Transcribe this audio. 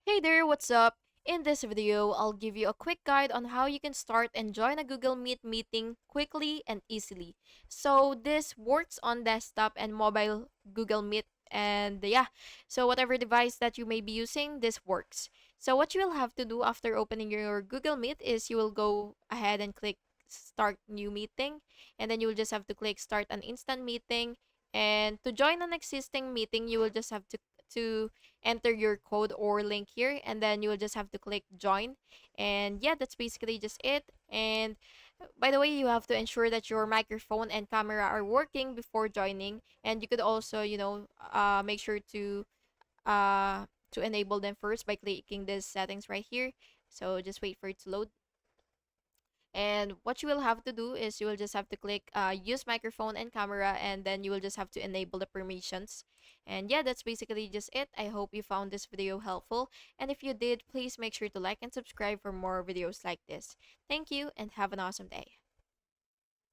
Hey there, what's up? In this video, I'll give you a quick guide on how you can start and join a Google Meet meeting quickly and easily. So this works on desktop and mobile Google Meet and so whatever device that you may be using, this works. So what you will have to do after opening your Google Meet is you will go ahead and click start new meeting, and then you will just have to click start an instant meeting, and to join an existing meeting, you will just have to enter your code or link here, and then you will just have to click join. And yeah, that's basically just it. And by the way, you have to ensure that your microphone and camera are working before joining, and you could also make sure to enable them first by clicking these settings right here. So just wait for it to load. And what you will have to do is you will just have to click use microphone and camera, and then you will just have to enable the permissions. And yeah, that's basically just it. I hope you found this video helpful. And if you did, please make sure to like and subscribe for more videos like this. Thank you and have an awesome day.